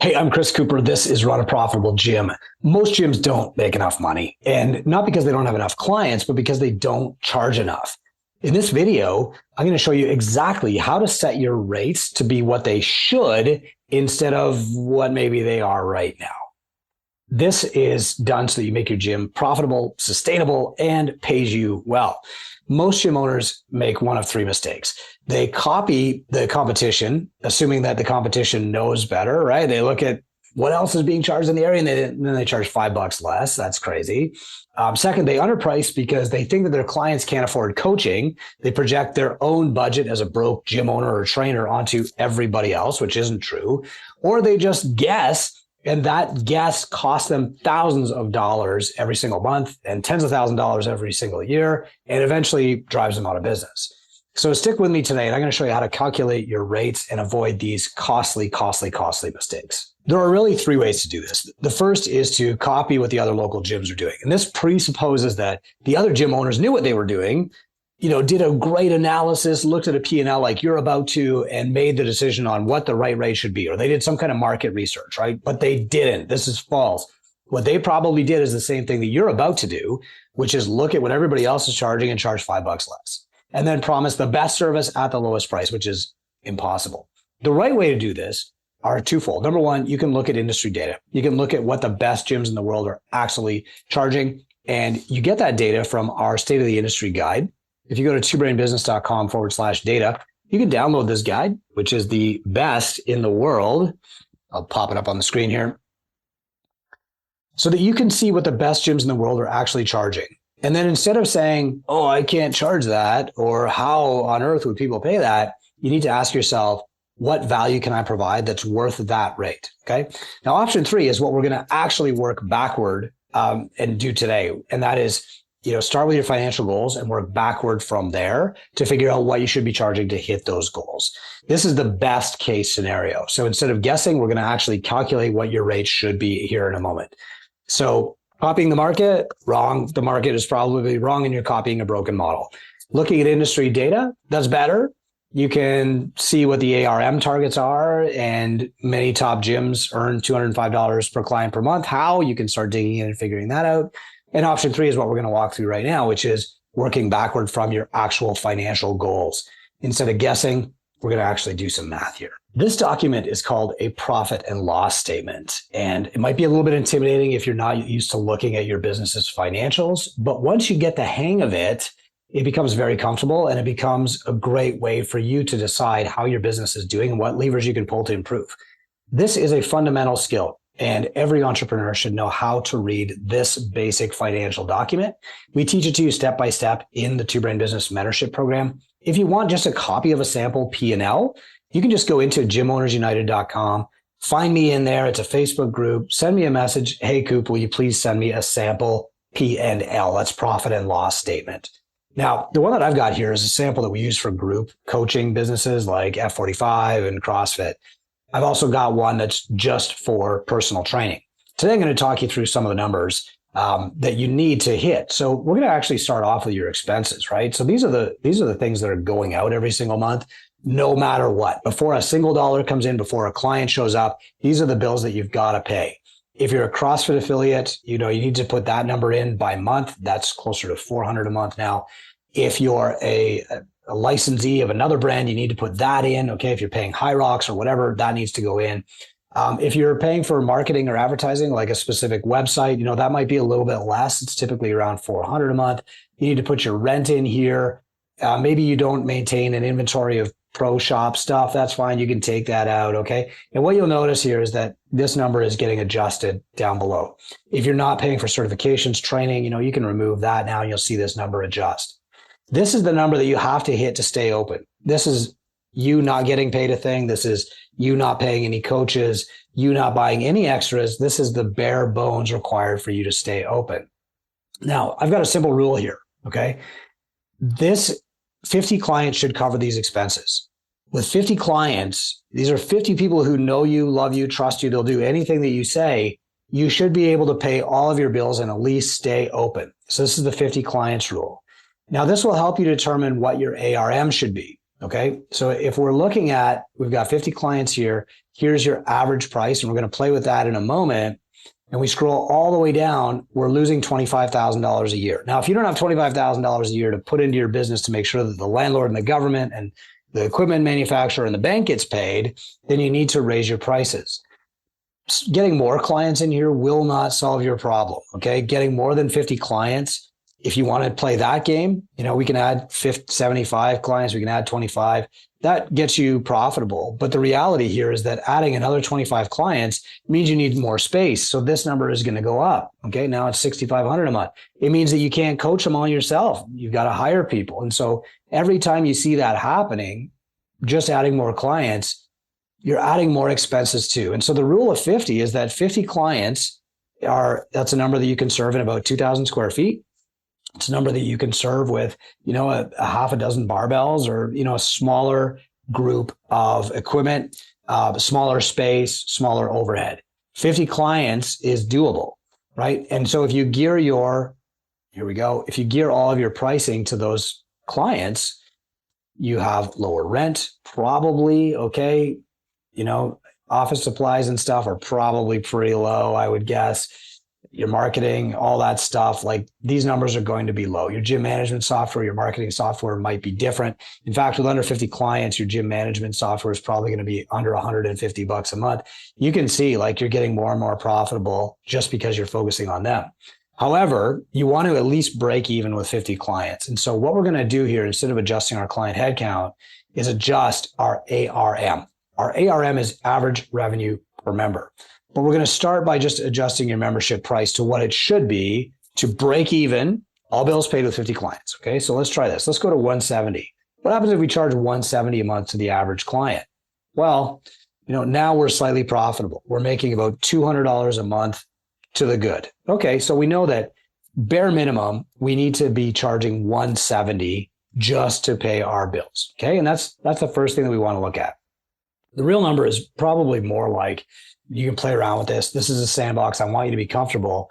Hey, I'm Chris Cooper. This is Run a Profitable Gym. Most gyms don't make enough money, and not because they don't have enough clients, but because they don't charge enough. In this video, I'm going to show you exactly how to set your rates to be what they should instead of what maybe they are right now. This is done so that you make your gym profitable, sustainable, and pays you well. Most gym owners make one of three mistakes. They copy the competition, assuming that the competition knows better, right? They look at what else is being charged in the area and then they charge $5 less. That's crazy. Second, they underprice because they think that their clients can't afford coaching. They project their own budget as a broke gym owner or trainer onto everybody else, which isn't true. Or they just guess, and that guess costs them thousands of dollars every single month and tens of thousands of dollars every single year, and eventually drives them out of business. So stick with me today, and I'm going to show you how to calculate your rates and avoid these costly mistakes. There are really three ways to do this. The first is to copy what the other local gyms are doing. And this presupposes that the other gym owners knew what they were doing, did a great analysis, looked at a P&L like you're about to, and made the decision on what the right rate should be, or they did some kind of market research, right? But they didn't. This is false. What they probably did is the same thing that you're about to do, which is look at what everybody else is charging and charge $5 less, and then promise the best service at the lowest price, which is impossible. The right way to do this are twofold. Number one, you can look at industry data. You can look at what the best gyms in the world are actually charging, and you get that data from our State of the Industry guide. If you go to twobrainbusiness.com/data, you can download this guide, which is the best in the world. I'll pop it up on the screen here so that you can see what the best gyms in the world are actually charging. And then instead of saying, oh, I can't charge that, or how on earth would people pay that, you need to ask yourself, what value can I provide that's worth that rate? Okay. Now, option three is what we're going to actually work backward and do today. And that is, start with your financial goals and work backward from there to figure out what you should be charging to hit those goals. This is the best case scenario. So instead of guessing, we're going to actually calculate what your rate should be here in a moment. So copying the market, wrong. The market is probably wrong and you're copying a broken model. Looking at industry data, that's better. You can see what the ARM targets are, and many top gyms earn $205 per client per month. How? You can start digging in and figuring that out. And option three is what we're going to walk through right now, which is working backward from your actual financial goals. Instead of guessing, we're going to actually do some math here. This document is called a profit and loss statement, and it might be a little bit intimidating if you're not used to looking at your business's financials, but once you get the hang of it, it becomes very comfortable and it becomes a great way for you to decide how your business is doing and what levers you can pull to improve. This is a fundamental skill, and every entrepreneur should know how to read this basic financial document. We teach it to you step by step in the Two Brain Business Mentorship Program. If you want just a copy of a sample P&L, you can just go into gymownersunited.com, find me in there. It's a Facebook group. Send me a message. Hey, Coop, will you please send me a sample P&L? That's profit and loss statement. Now, the one that I've got here is a sample that we use for group coaching businesses like F45 and CrossFit. I've also got one that's just for personal training. Today, I'm going to talk you through some of the numbers that you need to hit. So we're going to actually start off with your expenses, right? So these are the things that are going out every single month, no matter what. Before a single dollar comes in, before a client shows up, these are the bills that you've got to pay. If you're a CrossFit affiliate, you need to put that number in by month. That's closer to $400 a month now. If you're a licensee of another brand, you need to put that in. Okay. If you're paying High Rocks or whatever, that needs to go in. If you're paying for marketing or advertising, like a specific website, that might be a little bit less. It's typically around $400 a month. You need to put your rent in here. Maybe you don't maintain an inventory of pro shop stuff. That's fine. You can take that out. Okay. And what you'll notice here is that this number is getting adjusted down below. If you're not paying for certifications, training, you can remove that now and you'll see this number adjust. This is the number that you have to hit to stay open. This is you not getting paid a thing. This is you not paying any coaches, you not buying any extras. This is the bare bones required for you to stay open. Now, I've got a simple rule here, okay? This 50 clients should cover these expenses. With 50 clients, these are 50 people who know you, love you, trust you. They'll do anything that you say. You should be able to pay all of your bills and at least stay open. So this is the 50 clients rule. Now, this will help you determine what your ARM should be. Okay. So if we're looking at, we've got 50 clients here, here's your average price, and we're going to play with that in a moment. And we scroll all the way down, we're losing $25,000 a year. Now, if you don't have $25,000 a year to put into your business to make sure that the landlord and the government and the equipment manufacturer and the bank gets paid, then you need to raise your prices. Getting more clients in here will not solve your problem. Okay. Getting more than 50 clients, if you want to play that game, we can add 75 clients, we can add 25. That gets you profitable. But the reality here is that adding another 25 clients means you need more space. So this number is going to go up. Okay. Now it's 6,500 a month. It means that you can't coach them all yourself. You've got to hire people. And so every time you see that happening, just adding more clients, you're adding more expenses too. And so the rule of 50 is that 50 clients that's a number that you can serve in about 2,000 square feet. It's a number that you can serve with, a half a dozen barbells or, a smaller group of equipment, smaller space, smaller overhead. 50 clients is doable, right? And so if you gear if you gear all of your pricing to those clients, you have lower rent, probably, okay? Office supplies and stuff are probably pretty low, I would guess. Your marketing, all that stuff, like these numbers are going to be low. Your gym management software, your marketing software might be different. In fact, with under 50 clients, your gym management software is probably going to be under $150 a month. You can see like you're getting more and more profitable just because you're focusing on them. However, you want to at least break even with 50 clients. And so what we're going to do here, instead of adjusting our client headcount, is adjust our ARM. Our ARM is average revenue per member. But we're going to start by just adjusting your membership price to what it should be to break even, all bills paid with 50 clients. Okay, so let's try this. Let's go to 170. What happens if we charge 170 a month to the average client? Well, now we're slightly profitable. We're making about $200 a month to the good. Okay, so we know that bare minimum, we need to be charging 170 just to pay our bills. Okay, and that's the first thing that we want to look at. The real number is probably more like, you can play around with this. This is a sandbox. I want you to be comfortable.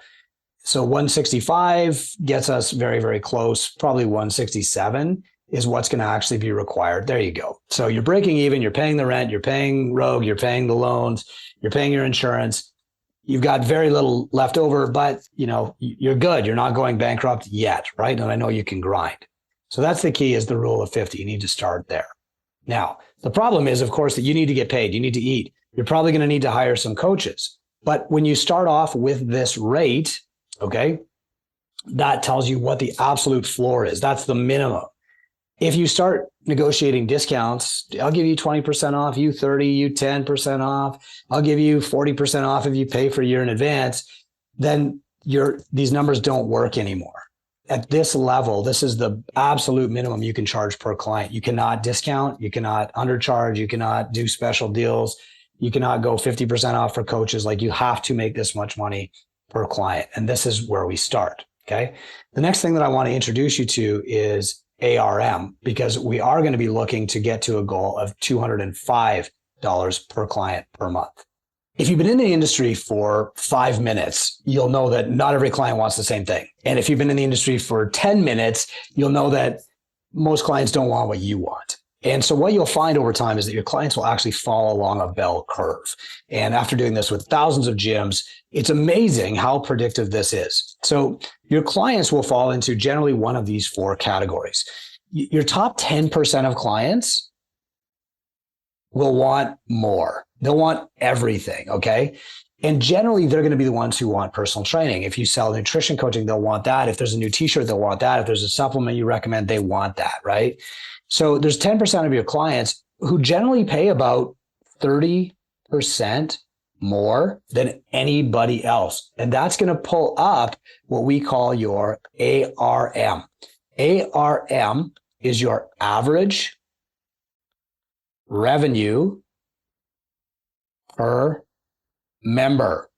So 165 gets us very, very close. Probably 167 is what's going to actually be required. There you go. So you're breaking even. You're paying the rent. You're paying Rogue. You're paying the loans. You're paying your insurance. You've got very little left over, but you're good. You're not going bankrupt yet, right? And I know you can grind. So that's the key, is the rule of 50. You need to start there. Now, the problem is, of course, that you need to get paid. You need to eat. You're probably going to need to hire some coaches. But when you start off with this rate, okay, that tells you what the absolute floor is. That's the minimum. If you start negotiating discounts, I'll give you 20% off, you 30, you 10% off. I'll give you 40% off if you pay for a year in advance. Then these numbers don't work anymore. At this level, this is the absolute minimum you can charge per client. You cannot discount, you cannot undercharge, you cannot do special deals. You cannot go 50% off for coaches. Like, you have to make this much money per client. And this is where we start. Okay. The next thing that I want to introduce you to is ARM, because we are going to be looking to get to a goal of $205 per client per month. If you've been in the industry for 5 minutes, you'll know that not every client wants the same thing. And if you've been in the industry for 10 minutes, you'll know that most clients don't want what you want. And so what you'll find over time is that your clients will actually fall along a bell curve. And after doing this with thousands of gyms, it's amazing how predictive this is. So your clients will fall into generally one of these 4 categories. Your top 10% of clients will want more. They'll want everything, okay? And generally, they're going to be the ones who want personal training. If you sell nutrition coaching, they'll want that. If there's a new t-shirt, they'll want that. If there's a supplement you recommend, they want that, right? So there's 10% of your clients who generally pay about 30% more than anybody else. And that's going to pull up what we call your ARM. ARM is your average revenue per member.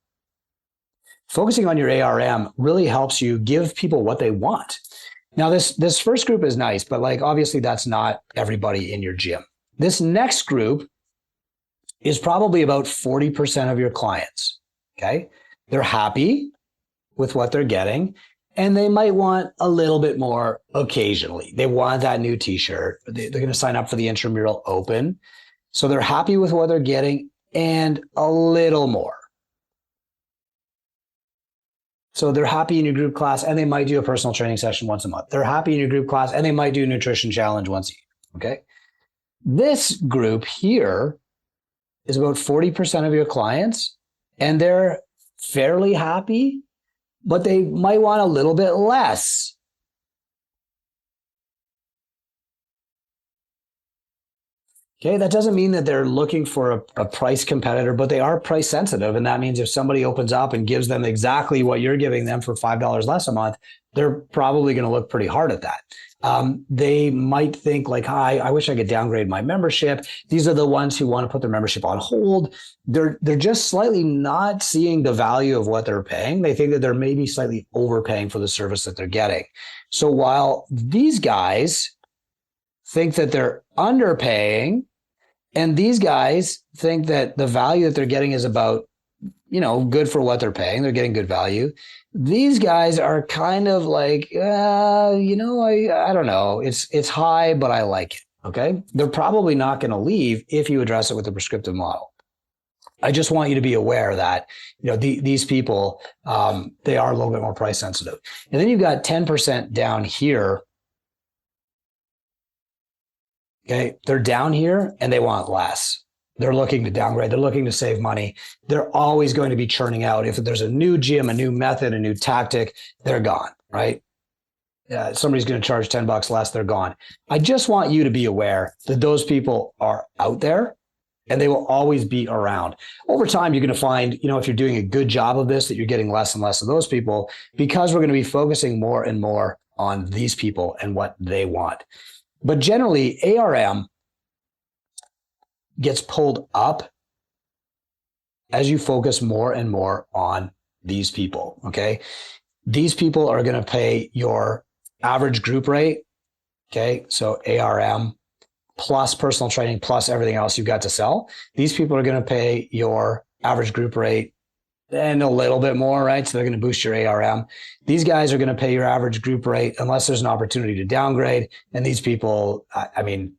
Focusing on your ARM really helps you give people what they want. Now, this first group is nice, but obviously that's not everybody in your gym. This next group is probably about 40% of your clients. Okay. They're happy with what they're getting. And they might want a little bit more occasionally. They want that new t-shirt. They're going to sign up for the intramural open. So they're happy with what they're getting and a little more. So they're happy in your group class and they might do a personal training session once a month. They're happy in your group class and they might do a nutrition challenge once a year. Okay. This group here is about 40% of your clients and they're fairly happy, but they might want a little bit less. Okay, that doesn't mean that they're looking for a price competitor, but they are price sensitive. And that means if somebody opens up and gives them exactly what you're giving them for $5 less a month, they're probably going to look pretty hard at that. They might think like, hi, I wish I could downgrade my membership. These are the ones who want to put their membership on hold. They're just slightly not seeing the value of what they're paying. They think that they're maybe slightly overpaying for the service that they're getting. So while these guys think that they're underpaying, and these guys think that the value that they're getting is about, good for what they're paying. They're getting good value. These guys are kind of like, I don't know. It's high, but I like it. Okay. They're probably not going to leave if you address it with a prescriptive model. I just want you to be aware that, these people, they are a little bit more price sensitive. And then you've got 10% down here. Okay, they're down here and they want less. They're looking to downgrade. They're looking to save money. They're always going to be churning out. If there's a new gym, a new method, a new tactic, they're gone, right? Somebody's going to charge $10 less, they're gone. I just want you to be aware that those people are out there and they will always be around. Over time, you're going to find, if you're doing a good job of this, that you're getting less and less of those people because we're going to be focusing more and more on these people and what they want. But generally, ARM gets pulled up as you focus more and more on these people, okay? These people are going to pay your average group rate, okay? So ARM plus personal training plus everything else you've got to sell. These people are going to pay your average group rate and a little bit more, right? So they're going to boost your ARM. These guys are going to pay your average group rate unless there's an opportunity to downgrade. And these people,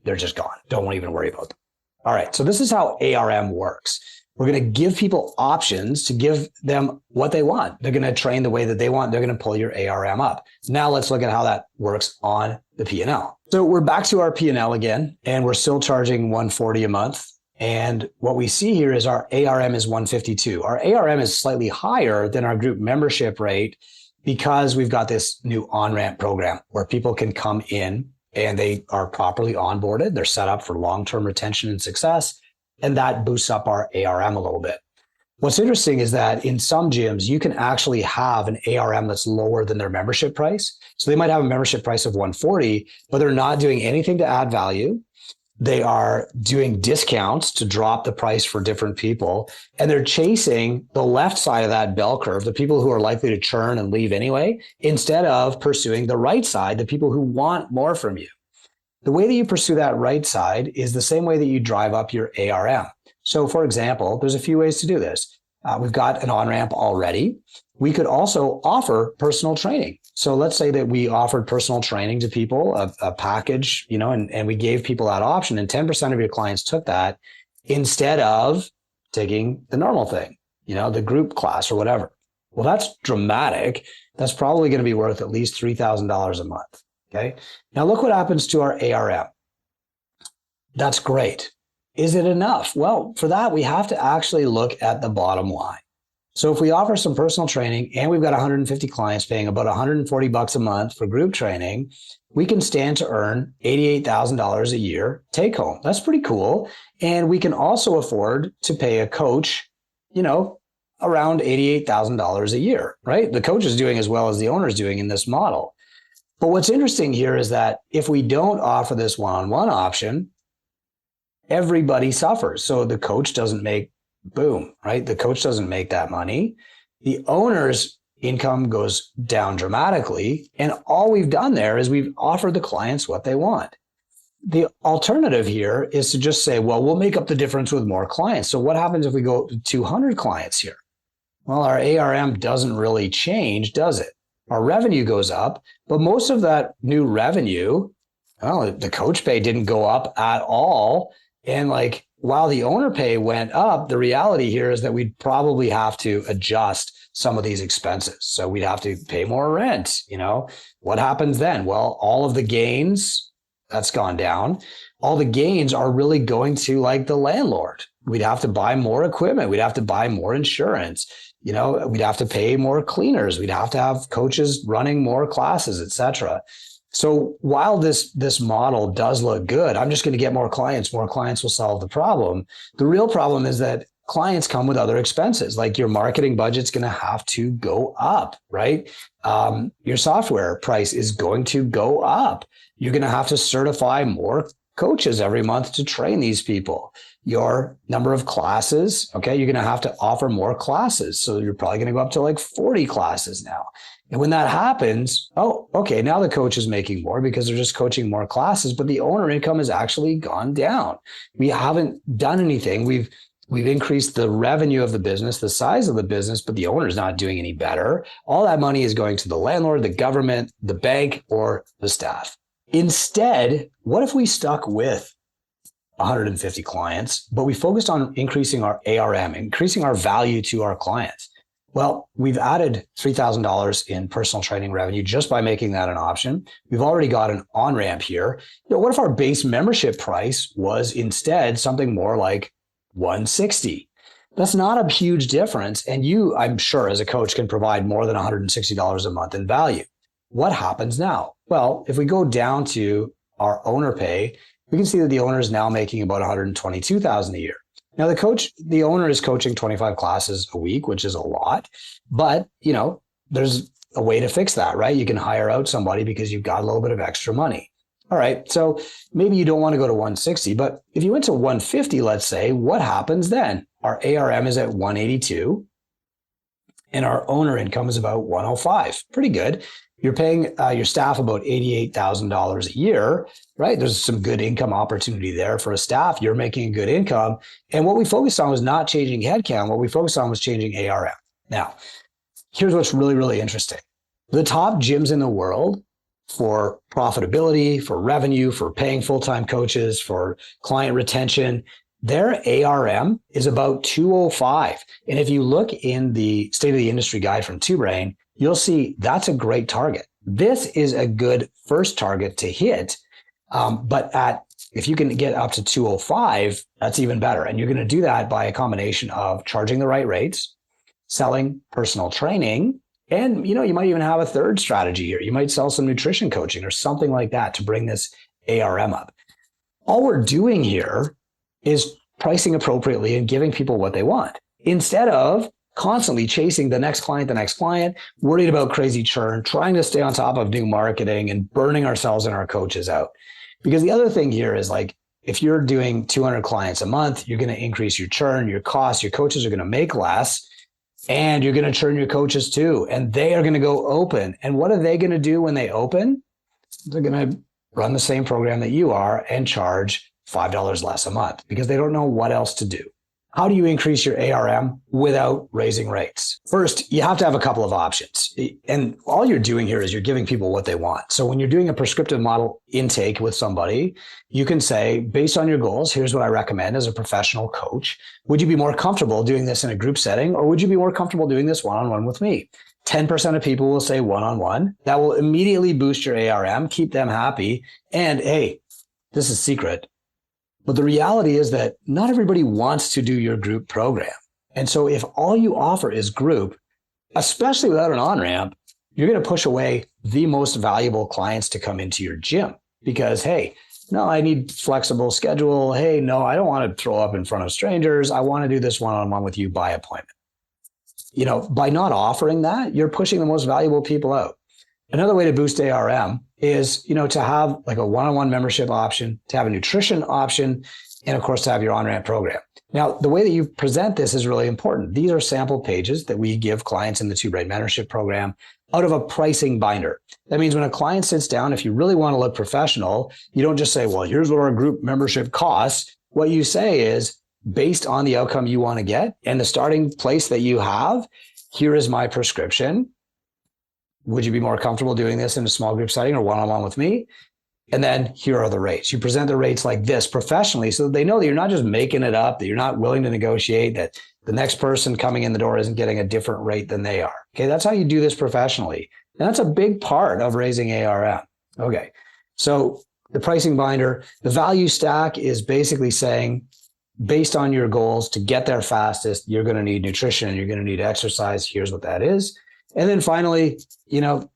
they're just gone. Don't even worry about them. All right. So this is how ARM works. We're going to give people options to give them what they want. They're going to train the way that they want. They're going to pull your ARM up. Now let's look at how that works on the P&L. So we're back to our P&L again, and we're still charging $140 a month. And what we see here is our ARM is 152. Our ARM is slightly higher than our group membership rate because we've got this new on-ramp program where people can come in and they are properly onboarded. They're set up for long-term retention and success. And that boosts up our ARM a little bit. What's interesting is that in some gyms, you can actually have an ARM that's lower than their membership price. So they might have a membership price of 140, but they're not doing anything to add value. They are doing discounts to drop the price for different people. And they're chasing the left side of that bell curve, the people who are likely to churn and leave anyway, instead of pursuing the right side, the people who want more from you. The way that you pursue that right side is the same way that you drive up your ARM. So for example, there's a few ways to do this. We've got an on-ramp already. We could also offer personal training. So let's say that we offered personal training to people, a package, and we gave people that option and 10% of your clients took that instead of taking the normal thing, the group class or whatever. Well, that's dramatic. That's probably going to be worth at least $3,000 a month. Okay. Now look what happens to our ARM. That's great. Is it enough? Well, for that, we have to actually look at the bottom line. So if we offer some personal training and we've got 150 clients paying about $140 a month for group training, we can stand to earn $88,000 a year take home. That's pretty cool. And we can also afford to pay a coach, around $88,000 a year, right? The coach is doing as well as the owner is doing in this model. But what's interesting here is that if we don't offer this one-on-one option, everybody suffers. So the coach doesn't make boom, right? The coach doesn't make that money. The owner's income goes down dramatically. And all we've done there is we've offered the clients what they want. The alternative here is to just say, well, we'll make up the difference with more clients. So what happens if we go to 200 clients here? Well, our ARM doesn't really change, does it? our revenue goes up, but most of that new revenue, well, the coach pay didn't go up at all. And like, while the owner pay went up, the reality here is that we'd probably have to adjust some of these expenses. So we'd have to pay more rent. What happens then? Well, all of the gains, that's gone down. All the gains are really going to like the landlord. We'd have to buy more equipment. We'd have to buy more insurance. We'd have to pay more cleaners. We'd have to have coaches running more classes, etc. So while this model does look good, I'm just going to get more clients. More clients will solve the problem. The real problem is that clients come with other expenses. Like your marketing budget's going to have to go up, right? Your software price is going to go up. You're going to have to certify more coaches every month to train these people. Your number of classes, okay, you're going to have to offer more classes. So you're probably going to go up to like 40 classes now. And when that happens, oh, okay, now the coach is making more because they're just coaching more classes, but the owner income has actually gone down. We haven't done anything. We've increased the revenue of the business, the size of the business, but the owner's not doing any better. All that money is going to the landlord, the government, the bank, or the staff. Instead, what if we stuck with 150 clients, but we focused on increasing our ARM, increasing our value to our clients? Well, we've added $3,000 in personal training revenue just by making that an option. We've already got an on-ramp here. What if our base membership price was instead something more like $160? That's not a huge difference. And you, I'm sure, as a coach, can provide more than $160 a month in value. What happens now? Well, if we go down to our owner pay, we can see that the owner is now making about $122,000 a year. Now, the owner is coaching 25 classes a week, which is a lot, but there's a way to fix that, right? You can hire out somebody because you've got a little bit of extra money. All right. So maybe you don't want to go to 160, but if you went to 150, let's say, what happens then? Our ARM is at 182 and our owner income is about 105. Pretty good. You're paying your staff about $88,000 a year, right? There's some good income opportunity there for a staff. You're making a good income. And what we focused on was not changing headcount. What we focused on was changing ARM. Now, here's what's really, really interesting. The top gyms in the world for profitability, for revenue, for paying full-time coaches, for client retention, their ARM is about 205. And if you look in the State of the Industry guide from TwoBrain, you'll see that's a great target. This is a good first target to hit. But if you can get up to 205, that's even better. And you're going to do that by a combination of charging the right rates, selling personal training, and you might even have a third strategy here. You might sell some nutrition coaching or something like that to bring this ARM up. All we're doing here is pricing appropriately and giving people what they want instead of constantly chasing the next client, worried about crazy churn, trying to stay on top of new marketing and burning ourselves and our coaches out. Because the other thing here is like, if you're doing 200 clients a month, you're going to increase your churn, your costs, your coaches are going to make less, and you're going to churn your coaches too. And they are going to go open. And what are they going to do when they open? They're going to run the same program that you are and charge $5 less a month because they don't know what else to do. How do you increase your ARM without raising rates? First, you have to have a couple of options. And all you're doing here is you're giving people what they want. So when you're doing a prescriptive model intake with somebody, you can say, based on your goals, here's what I recommend as a professional coach. Would you be more comfortable doing this in a group setting, or would you be more comfortable doing this one-on-one with me? 10% of people will say one-on-one. That will immediately boost your ARM, keep them happy. And hey, this is secret. But the reality is that not everybody wants to do your group program. And so if all you offer is group, especially without an on-ramp, you're going to push away the most valuable clients to come into your gym because, hey, no, I need flexible schedule. Hey, no, I don't want to throw up in front of strangers. I want to do this one-on-one with you by appointment. By not offering that, you're pushing the most valuable people out. Another way to boost ARM is, to have like a one-on-one membership option, to have a nutrition option, and of course, to have your on-ramp program. Now, the way that you present this is really important. These are sample pages that we give clients in the TwoBrain mentorship program out of a pricing binder. That means when a client sits down, if you really want to look professional, you don't just say, well, here's what our group membership costs. What you say is, based on the outcome you want to get and the starting place that you have, here is my prescription. Would you be more comfortable doing this in a small group setting or one-on-one with me? And then here are the rates. You present the rates like this professionally so that they know that you're not just making it up, that you're not willing to negotiate, that the next person coming in the door isn't getting a different rate than they are. Okay, that's how you do this professionally. And that's a big part of raising ARM. Okay, so the pricing binder, the value stack is basically saying, based on your goals to get there fastest, you're going to need nutrition, you're going to need exercise. Here's what that is. And then finally,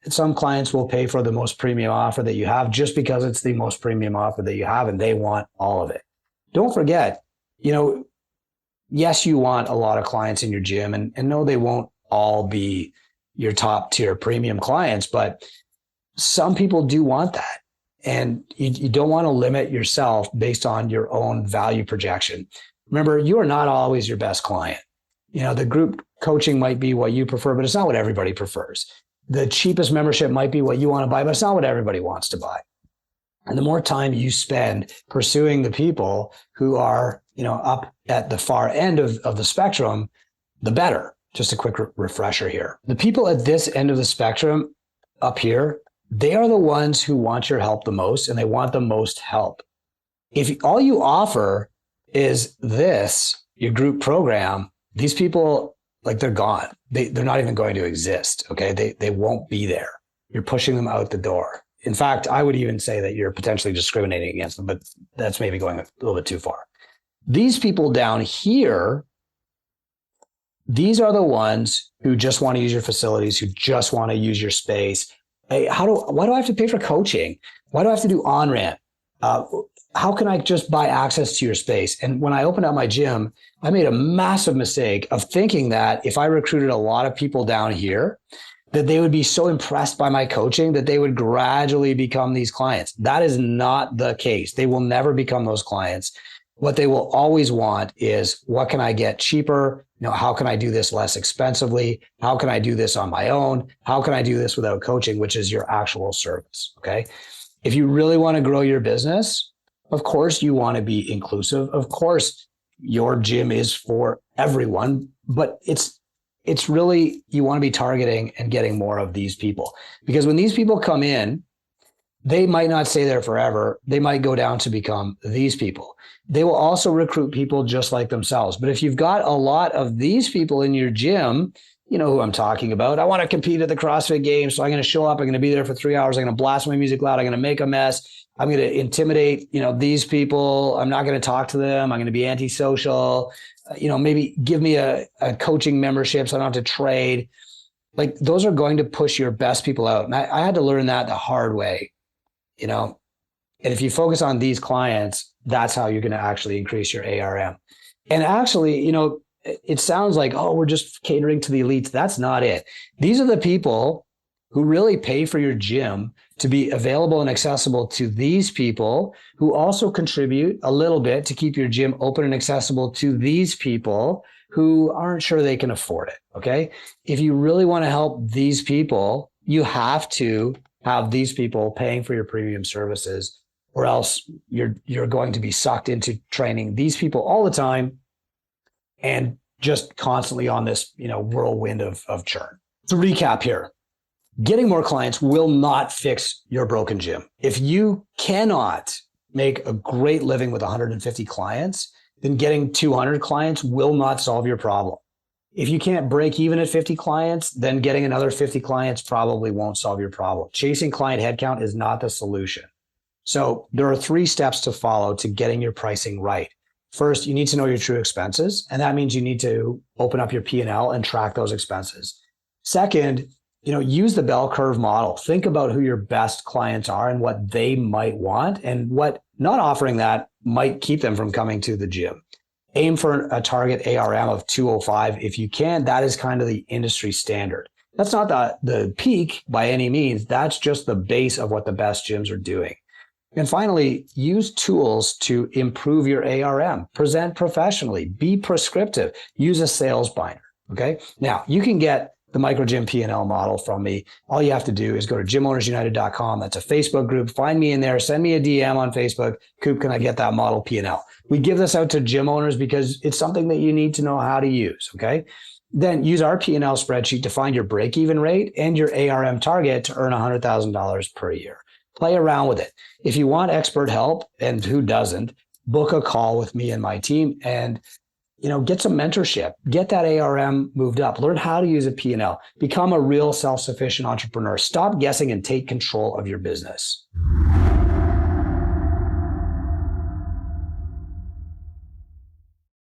some clients will pay for the most premium offer that you have just because it's the most premium offer that you have and they want all of it. Don't forget, yes, you want a lot of clients in your gym and no, they won't all be your top tier premium clients, but some people do want that. And you don't want to limit yourself based on your own value projection. Remember, you are not always your best client. The group coaching might be what you prefer, but it's not what everybody prefers. The cheapest membership might be what you want to buy, but it's not what everybody wants to buy. And the more time you spend pursuing the people who are, up at the far end of the spectrum, the better. Just a quick refresher here. The people at this end of the spectrum up here, they are the ones who want your help the most and they want the most help. If all you offer is this, your group program, these people, they're gone. They're not even going to exist. Okay. They won't be there. You're pushing them out the door. In fact, I would even say that you're potentially discriminating against them, but that's maybe going a little bit too far. These people down here, these are the ones who just want to use your facilities, who just want to use your space. Hey, why do I have to pay for coaching? Why do I have to do on-ramp? How can I just buy access to your space? And when I opened up my gym, I made a massive mistake of thinking that if I recruited a lot of people down here, that they would be so impressed by my coaching that they would gradually become these clients. That is not the case. They will never become those clients. What they will always want is, what can I get cheaper? How can I do this less expensively? How can I do this on my own? How can I do this without coaching, which is your actual service? Okay. If you really want to grow your business, of course you want to be inclusive. Of course, your gym is for everyone, but it's really, you want to be targeting and getting more of these people, because when these people come in, they might not stay there forever. They might go down to become these people. They will also recruit people just like themselves. But if you've got a lot of these people in your gym, you know who I'm talking about. I want to compete at the CrossFit Games, so I'm going to show up. I'm going to be there for 3 hours. I'm going to blast my music loud. I'm going to make a mess. I'm going to intimidate, these people. I'm not going to talk to them. I'm going to be antisocial. Maybe give me a coaching membership so I don't have to trade. Those are going to push your best people out. And I had to learn that the hard way, And if you focus on these clients, that's how you're going to actually increase your ARM. And actually, it sounds like, oh, we're just catering to the elites. That's not it. These are the people who really pay for your gym to be available and accessible to these people, who also contribute a little bit to keep your gym open and accessible to these people who aren't sure they can afford it. Okay. If you really want to help these people, you have to have these people paying for your premium services, or else you're going to be sucked into training these people all the time and just constantly on this, whirlwind of churn. To recap here, getting more clients will not fix your broken gym. If you cannot make a great living with 150 clients, then getting 200 clients will not solve your problem. If you can't break even at 50 clients, then getting another 50 clients probably won't solve your problem. Chasing client headcount is not the solution. So there are 3 steps to follow to getting your pricing right. First, you need to know your true expenses, and that means you need to open up your P&L and track those expenses. Second, use the bell curve model. Think about who your best clients are and what they might want, and what not offering that might keep them from coming to the gym. Aim for a target ARM of 205. If you can, that is kind of the industry standard. That's not the peak by any means. That's just the base of what the best gyms are doing. And finally, use tools to improve your ARM. Present professionally. Be prescriptive. Use a sales binder. Okay. Now, you can get the microgym P&L model from me. All you have to do is go to gymownersunited.com. That's a Facebook group. Find me in there. Send me a DM on Facebook. Coop, can I get that model P&L? We give this out to gym owners because it's something that you need to know how to use. Okay. Then use our P&L spreadsheet to find your break-even rate and your ARM target to earn $100,000 per year. Play around with it. If you want expert help, and who doesn't, book a call with me and my team and get some mentorship, get that ARM moved up, learn how to use a P&L, become a real self-sufficient entrepreneur. Stop guessing and take control of your business.